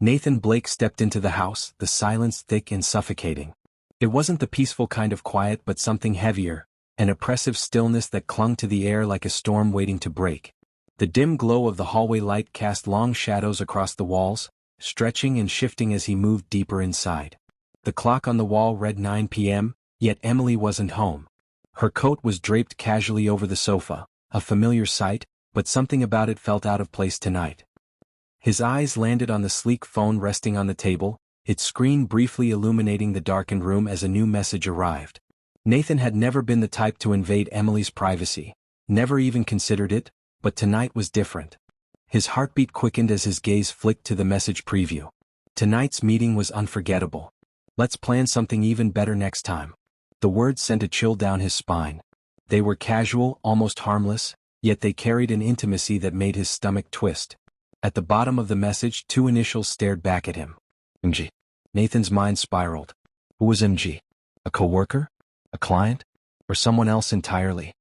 Nathan Blake stepped into the house, the silence thick and suffocating. It wasn't the peaceful kind of quiet but something heavier, an oppressive stillness that clung to the air like a storm waiting to break. The dim glow of the hallway light cast long shadows across the walls, stretching and shifting as he moved deeper inside. The clock on the wall read 9 p.m., yet Emily wasn't home. Her coat was draped casually over the sofa, a familiar sight, but something about it felt out of place tonight. His eyes landed on the sleek phone resting on the table, its screen briefly illuminating the darkened room as a new message arrived. Nathan had never been the type to invade Emily's privacy, never even considered it, but tonight was different. His heartbeat quickened as his gaze flicked to the message preview. Tonight's meeting was unforgettable. Let's plan something even better next time. The words sent a chill down his spine. They were casual, almost harmless, yet they carried an intimacy that made his stomach twist. At the bottom of the message, 2 initials stared back at him. MG. Nathan's mind spiraled. Who was MG? A coworker? A client? Or someone else entirely?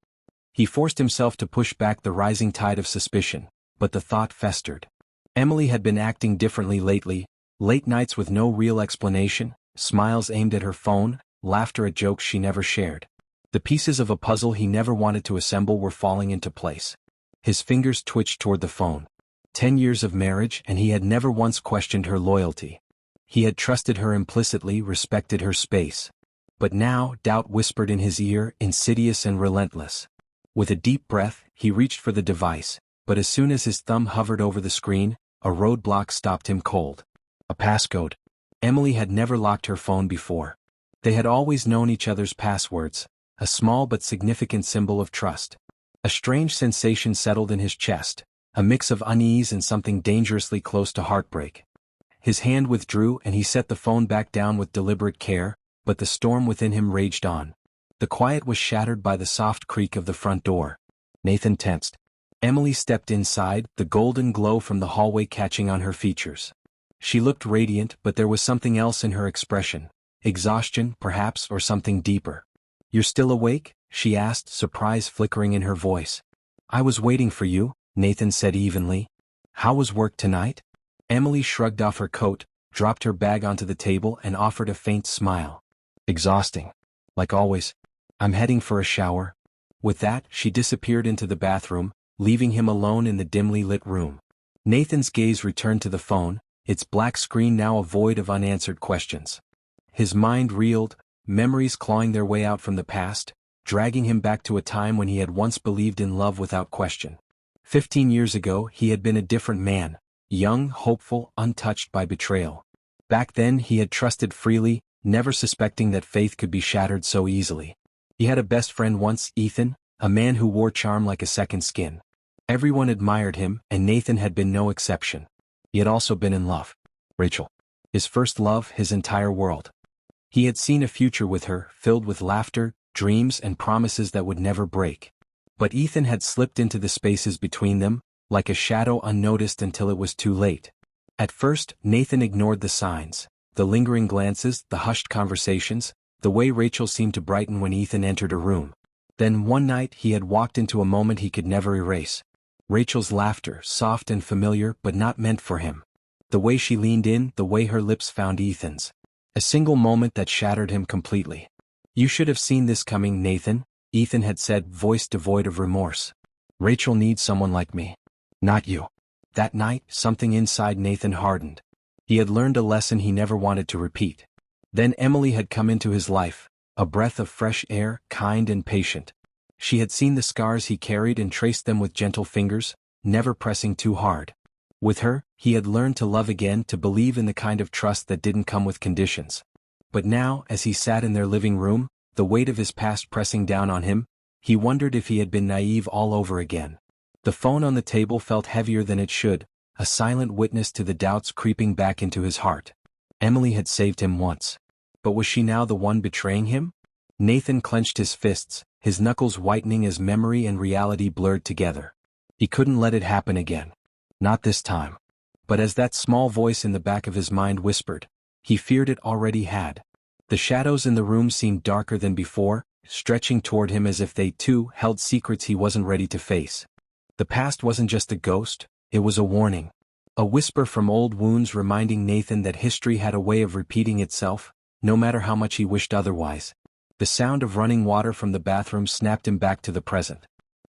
He forced himself to push back the rising tide of suspicion, but the thought festered. Emily had been acting differently lately, late nights with no real explanation, smiles aimed at her phone, laughter at jokes she never shared. The pieces of a puzzle he never wanted to assemble were falling into place. His fingers twitched toward the phone. 10 years of marriage and he had never once questioned her loyalty. He had trusted her implicitly, respected her space. But now doubt whispered in his ear, insidious and relentless. With a deep breath, he reached for the device, but as soon as his thumb hovered over the screen, a roadblock stopped him cold. A passcode. Emily had never locked her phone before. They had always known each other's passwords, a small but significant symbol of trust. A strange sensation settled in his chest, a mix of unease and something dangerously close to heartbreak. His hand withdrew and he set the phone back down with deliberate care, but the storm within him raged on. The quiet was shattered by the soft creak of the front door. Nathan tensed. Emily stepped inside, the golden glow from the hallway catching on her features. She looked radiant, but there was something else in her expression. Exhaustion, perhaps, or something deeper. "You're still awake?" she asked, surprise flickering in her voice. "I was waiting for you," Nathan said evenly. "How was work tonight?" Emily shrugged off her coat, dropped her bag onto the table and offered a faint smile. "Exhausting. Like always. I'm heading for a shower." With that, she disappeared into the bathroom, leaving him alone in the dimly lit room. Nathan's gaze returned to the phone, its black screen now a void of unanswered questions. His mind reeled, memories clawing their way out from the past, dragging him back to a time when he had once believed in love without question. 15 years ago, he had been a different man, young, hopeful, untouched by betrayal. Back then, he had trusted freely, never suspecting that faith could be shattered so easily. He had a best friend once, Ethan, a man who wore charm like a second skin. Everyone admired him, and Nathan had been no exception. He had also been in love. Rachel. His first love, his entire world. He had seen a future with her, filled with laughter, dreams and promises that would never break. But Ethan had slipped into the spaces between them, like a shadow unnoticed until it was too late. At first, Nathan ignored the signs, the lingering glances, the hushed conversations, the way Rachel seemed to brighten when Ethan entered a room. Then one night he had walked into a moment he could never erase. Rachel's laughter, soft and familiar but not meant for him. The way she leaned in, the way her lips found Ethan's. A single moment that shattered him completely. "You should have seen this coming, Nathan," Ethan had said, voice devoid of remorse. "Rachel needs someone like me. Not you." That night, something inside Nathan hardened. He had learned a lesson he never wanted to repeat. Then Emily had come into his life, a breath of fresh air, kind and patient. She had seen the scars he carried and traced them with gentle fingers, never pressing too hard. With her, he had learned to love again, to believe in the kind of trust that didn't come with conditions. But now, as he sat in their living room, the weight of his past pressing down on him, he wondered if he had been naive all over again. The phone on the table felt heavier than it should, a silent witness to the doubts creeping back into his heart. Emily had saved him once. But was she now the one betraying him? Nathan clenched his fists, his knuckles whitening as memory and reality blurred together. He couldn't let it happen again. Not this time. But as that small voice in the back of his mind whispered, he feared it already had. The shadows in the room seemed darker than before, stretching toward him as if they too held secrets he wasn't ready to face. The past wasn't just a ghost, it was a warning. A whisper from old wounds reminding Nathan that history had a way of repeating itself, no matter how much he wished otherwise. The sound of running water from the bathroom snapped him back to the present.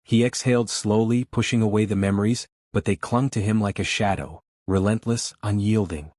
He exhaled slowly, pushing away the memories, but they clung to him like a shadow, relentless, unyielding.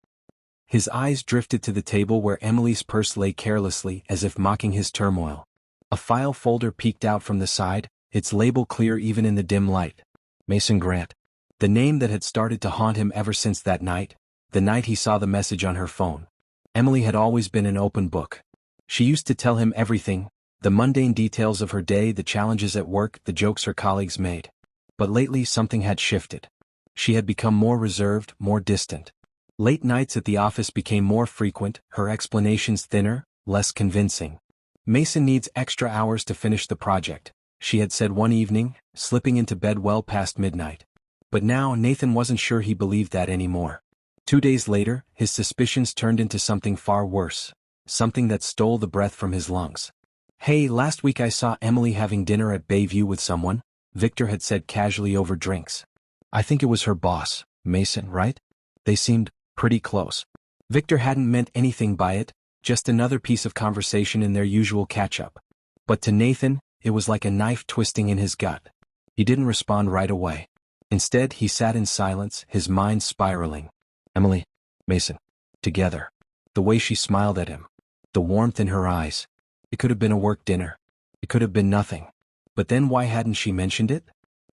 His eyes drifted to the table where Emily's purse lay carelessly, as if mocking his turmoil. A file folder peeked out from the side, its label clear even in the dim light. Mason Grant. The name that had started to haunt him ever since that night, the night he saw the message on her phone. Emily had always been an open book. She used to tell him everything, the mundane details of her day, the challenges at work, the jokes her colleagues made. But lately something had shifted. She had become more reserved, more distant. Late nights at the office became more frequent, her explanations thinner, less convincing. Mason needs extra hours to finish the project, she had said one evening, slipping into bed well past midnight. But now Nathan wasn't sure he believed that anymore. 2 days later, his suspicions turned into something far worse, something that stole the breath from his lungs. "Hey, last week I saw Emily having dinner at Bayview with someone," Victor had said casually over drinks. "I think it was her boss, Mason, right? They seemed pretty close." Victor hadn't meant anything by it, just another piece of conversation in their usual catch-up. But to Nathan, it was like a knife twisting in his gut. He didn't respond right away. Instead, he sat in silence, his mind spiraling. Emily, Mason, together. The way she smiled at him. The warmth in her eyes. It could have been a work dinner. It could have been nothing. But then why hadn't she mentioned it?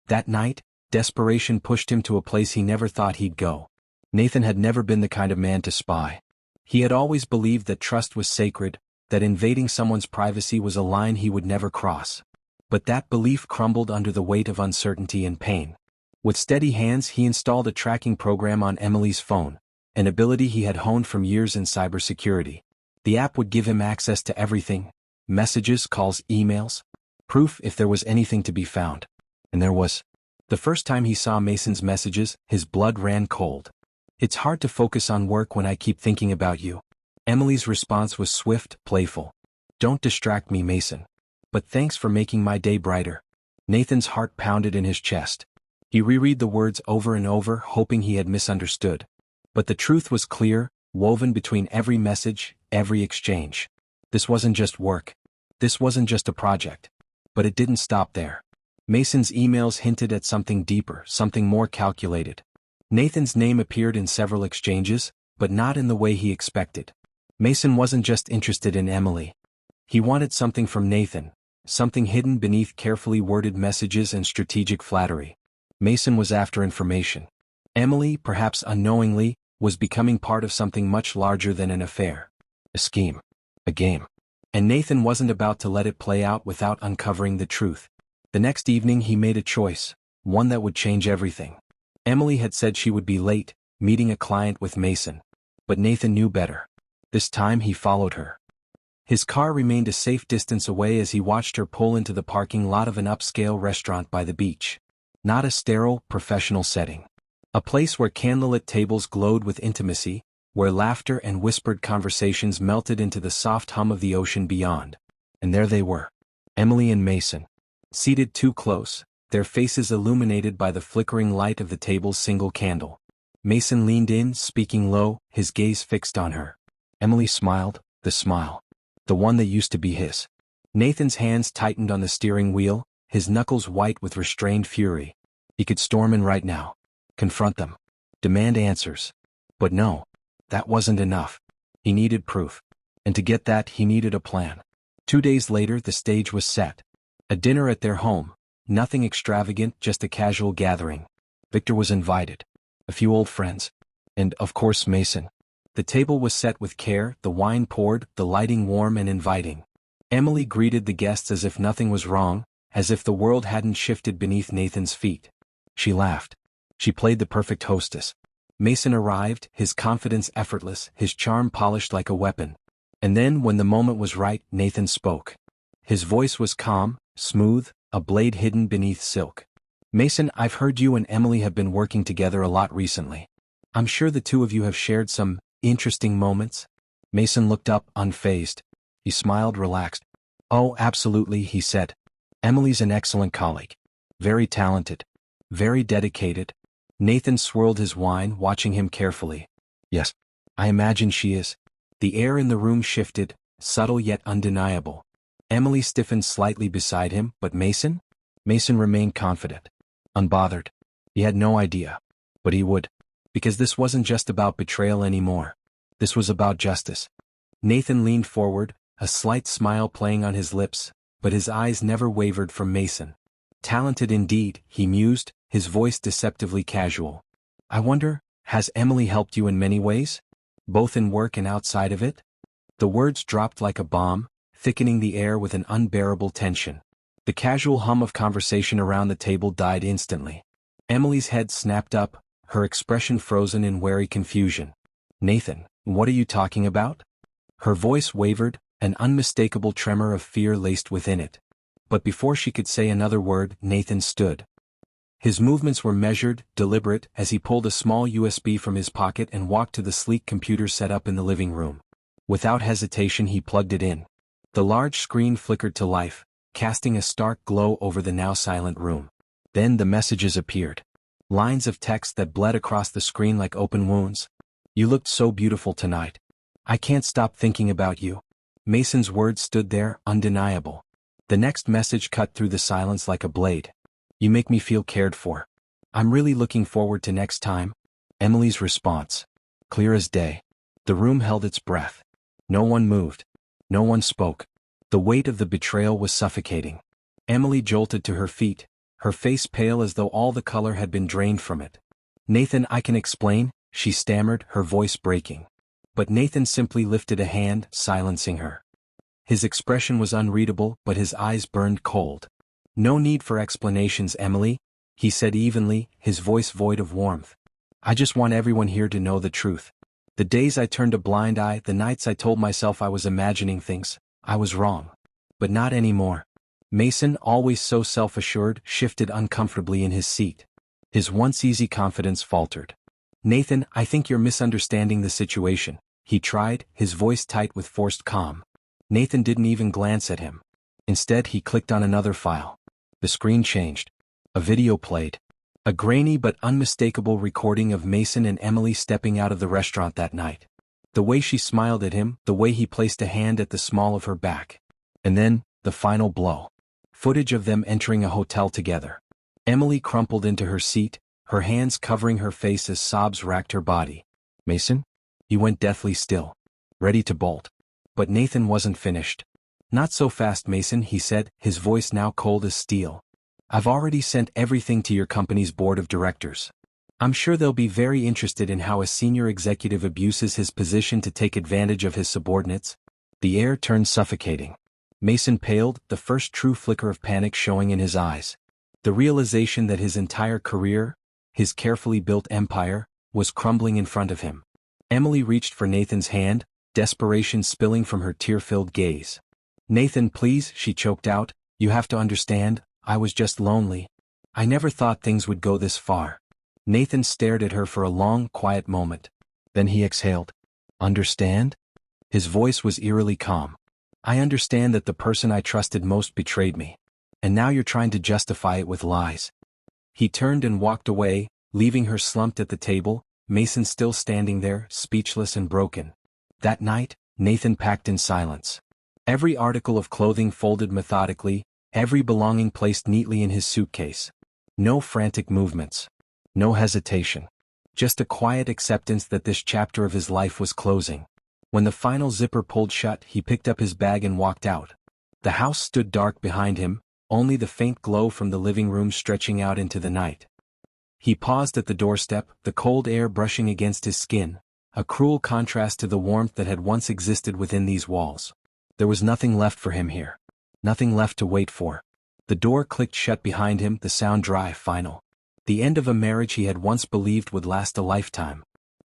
That night, desperation pushed him to a place he never thought he'd go. Nathan had never been the kind of man to spy. He had always believed that trust was sacred, that invading someone's privacy was a line he would never cross. But that belief crumbled under the weight of uncertainty and pain. With steady hands, he installed a tracking program on Emily's phone, an ability he had honed from years in cybersecurity. The app would give him access to everything: messages, calls, emails, proof if there was anything to be found. And there was. The first time he saw Mason's messages, his blood ran cold. "It's hard to focus on work when I keep thinking about you." Emily's response was swift, playful. "Don't distract me, Mason. But thanks for making my day brighter." Nathan's heart pounded in his chest. He reread the words over and over, hoping he had misunderstood. But the truth was clear, woven between every message, every exchange. This wasn't just work. This wasn't just a project. But it didn't stop there. Mason's emails hinted at something deeper, something more calculated. Nathan's name appeared in several exchanges, but not in the way he expected. Mason wasn't just interested in Emily. He wanted something from Nathan, something hidden beneath carefully worded messages and strategic flattery. Mason was after information. Emily, perhaps unknowingly, was becoming part of something much larger than an affair. A scheme. A game. And Nathan wasn't about to let it play out without uncovering the truth. The next evening he made a choice, one that would change everything. Emily had said she would be late, meeting a client with Mason. But Nathan knew better. This time he followed her. His car remained a safe distance away as he watched her pull into the parking lot of an upscale restaurant by the beach. Not a sterile, professional setting. A place where candlelit tables glowed with intimacy, where laughter and whispered conversations melted into the soft hum of the ocean beyond. And there they were. Emily and Mason. Seated too close, their faces illuminated by the flickering light of the table's single candle. Mason leaned in, speaking low, his gaze fixed on her. Emily smiled, the smile. The one that used to be his. Nathan's hands tightened on the steering wheel, his knuckles white with restrained fury. He could storm in right now. Confront them. Demand answers. But no. That wasn't enough. He needed proof. And to get that, he needed a plan. 2 days later, the stage was set. A dinner at their home. Nothing extravagant, just a casual gathering. Victor was invited. A few old friends. And, of course, Mason. The table was set with care, the wine poured, the lighting warm and inviting. Emily greeted the guests as if nothing was wrong, as if the world hadn't shifted beneath Nathan's feet. She laughed. She played the perfect hostess. Mason arrived, his confidence effortless, his charm polished like a weapon. And then, when the moment was right, Nathan spoke. His voice was calm, smooth, a blade hidden beneath silk. "Mason, I've heard you and Emily have been working together a lot recently. I'm sure the two of you have shared some interesting moments." Mason looked up, unfazed. He smiled, relaxed. "Oh, absolutely," he said. "Emily's an excellent colleague. Very talented. Very dedicated. Nathan swirled his wine, watching him carefully. Yes. I imagine she is. The air in the room shifted, subtle yet undeniable. Emily stiffened slightly beside him, but Mason? Mason remained confident. Unbothered. He had no idea. But he would. Because this wasn't just about betrayal anymore. This was about justice. Nathan leaned forward, a slight smile playing on his lips, but his eyes never wavered from Mason. Talented indeed, he mused, his voice deceptively casual. I wonder, has Emily helped you in many ways? Both in work and outside of it? The words dropped like a bomb, thickening the air with an unbearable tension. The casual hum of conversation around the table died instantly. Emily's head snapped up, her expression frozen in wary confusion. Nathan, what are you talking about? Her voice wavered, an unmistakable tremor of fear laced within it. But before she could say another word, Nathan stood. His movements were measured, deliberate, as he pulled a small USB from his pocket and walked to the sleek computer set up in the living room. Without hesitation he plugged it in. The large screen flickered to life, casting a stark glow over the now silent room. Then the messages appeared. Lines of text that bled across the screen like open wounds. You looked so beautiful tonight. I can't stop thinking about you. Mason's words stood there, undeniable. The next message cut through the silence like a blade. You make me feel cared for. I'm really looking forward to next time. Emily's response. Clear as day. The room held its breath. No one moved. No one spoke. The weight of the betrayal was suffocating. Emily jolted to her feet, her face pale as though all the color had been drained from it. Nathan, I can explain, she stammered, her voice breaking. But Nathan simply lifted a hand, silencing her. His expression was unreadable, but his eyes burned cold. No need for explanations, Emily, he said evenly, his voice void of warmth. I just want everyone here to know the truth. The days I turned a blind eye, the nights I told myself I was imagining things, I was wrong. But not anymore. Mason, always so self-assured, shifted uncomfortably in his seat. His once easy confidence faltered. Nathan, I think you're misunderstanding the situation, he tried, his voice tight with forced calm. Nathan didn't even glance at him. Instead he clicked on another file. The screen changed. A video played. A grainy but unmistakable recording of Mason and Emily stepping out of the restaurant that night. The way she smiled at him, the way he placed a hand at the small of her back. And then, the final blow. Footage of them entering a hotel together. Emily crumpled into her seat, her hands covering her face as sobs racked her body. Mason? He went deathly still. Ready to bolt. But Nathan wasn't finished. Not so fast, Mason, he said, his voice now cold as steel. I've already sent everything to your company's board of directors. I'm sure they'll be very interested in how a senior executive abuses his position to take advantage of his subordinates. The air turned suffocating. Mason paled, the first true flicker of panic showing in his eyes. The realization that his entire career, his carefully built empire, was crumbling in front of him. Emily reached for Nathan's hand, desperation spilling from her tear-filled gaze. Nathan, please, she choked out, you have to understand, I was just lonely. I never thought things would go this far. Nathan stared at her for a long, quiet moment. Then he exhaled. Understand? His voice was eerily calm. I understand that the person I trusted most betrayed me. And now you're trying to justify it with lies. He turned and walked away, leaving her slumped at the table, Mason still standing there, speechless and broken. That night, Nathan packed in silence. Every article of clothing folded methodically, every belonging placed neatly in his suitcase. No frantic movements. No hesitation. Just a quiet acceptance that this chapter of his life was closing. When the final zipper pulled shut, he picked up his bag and walked out. The house stood dark behind him, only the faint glow from the living room stretching out into the night. He paused at the doorstep, the cold air brushing against his skin, a cruel contrast to the warmth that had once existed within these walls. There was nothing left for him here. Nothing left to wait for. The door clicked shut behind him, the sound dry, final. The end of a marriage he had once believed would last a lifetime.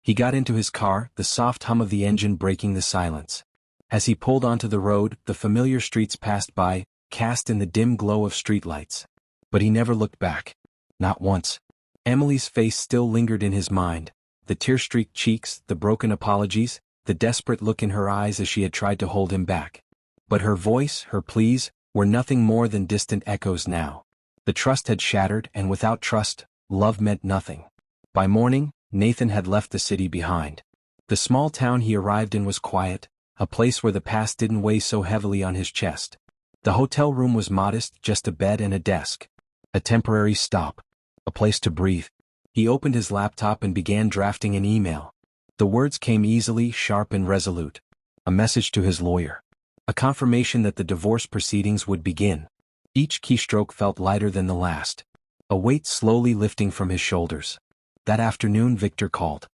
He got into his car, the soft hum of the engine breaking the silence. As he pulled onto the road, the familiar streets passed by, cast in the dim glow of streetlights. But he never looked back. Not once. Emily's face still lingered in his mind, the tear-streaked cheeks, the broken apologies, the desperate look in her eyes as she had tried to hold him back. But her voice, her pleas, were nothing more than distant echoes now. The trust had shattered, and without trust, love meant nothing. By morning, Nathan had left the city behind. The small town he arrived in was quiet, a place where the past didn't weigh so heavily on his chest. The hotel room was modest, just a bed and a desk. A temporary stop. A place to breathe. He opened his laptop and began drafting an email. The words came easily, sharp and resolute. A message to his lawyer. A confirmation that the divorce proceedings would begin. Each keystroke felt lighter than the last. A weight slowly lifting from his shoulders. That afternoon Victor called.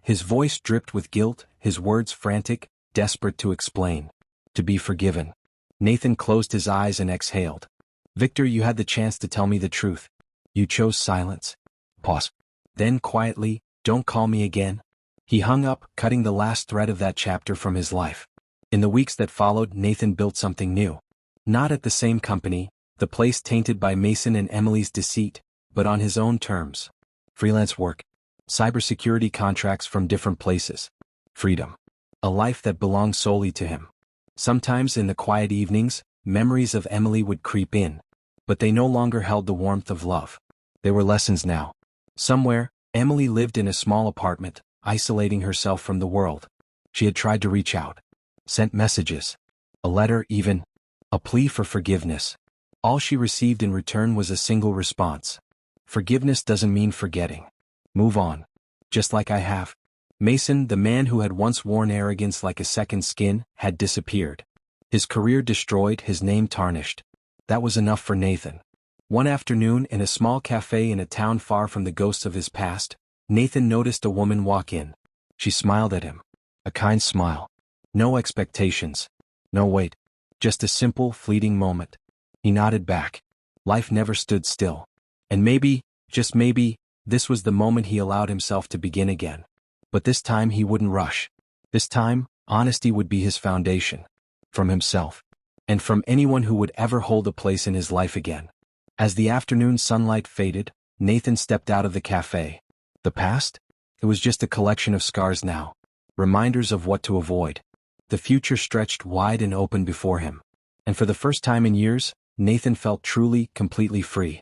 His voice dripped with guilt, his words frantic, desperate to explain. To be forgiven. Nathan closed his eyes and exhaled. Victor, you had the chance to tell me the truth. You chose silence. Pause. Then quietly, don't call me again. He hung up, cutting the last thread of that chapter from his life. In the weeks that followed, Nathan built something new. Not at the same company, the place tainted by Mason and Emily's deceit, but on his own terms. Freelance work. Cybersecurity contracts from different places. Freedom. A life that belonged solely to him. Sometimes in the quiet evenings, memories of Emily would creep in. But they no longer held the warmth of love. They were lessons now. Somewhere, Emily lived in a small apartment, isolating herself from the world. She had tried to reach out. Sent messages. A letter even. A plea for forgiveness. All she received in return was a single response. Forgiveness doesn't mean forgetting. Move on. Just like I have. Mason, the man who had once worn arrogance like a second skin, had disappeared. His career destroyed, his name tarnished. That was enough for Nathan. One afternoon, in a small cafe in a town far from the ghosts of his past, Nathan noticed a woman walk in. She smiled at him. A kind smile. No expectations. No wait. Just a simple, fleeting moment. He nodded back. Life never stood still. And maybe, just maybe, this was the moment he allowed himself to begin again. But this time he wouldn't rush. This time, honesty would be his foundation. From himself. And from anyone who would ever hold a place in his life again. As the afternoon sunlight faded, Nathan stepped out of the cafe. The past? It was just a collection of scars now. Reminders of what to avoid. The future stretched wide and open before him. And for the first time in years, Nathan felt truly, completely free.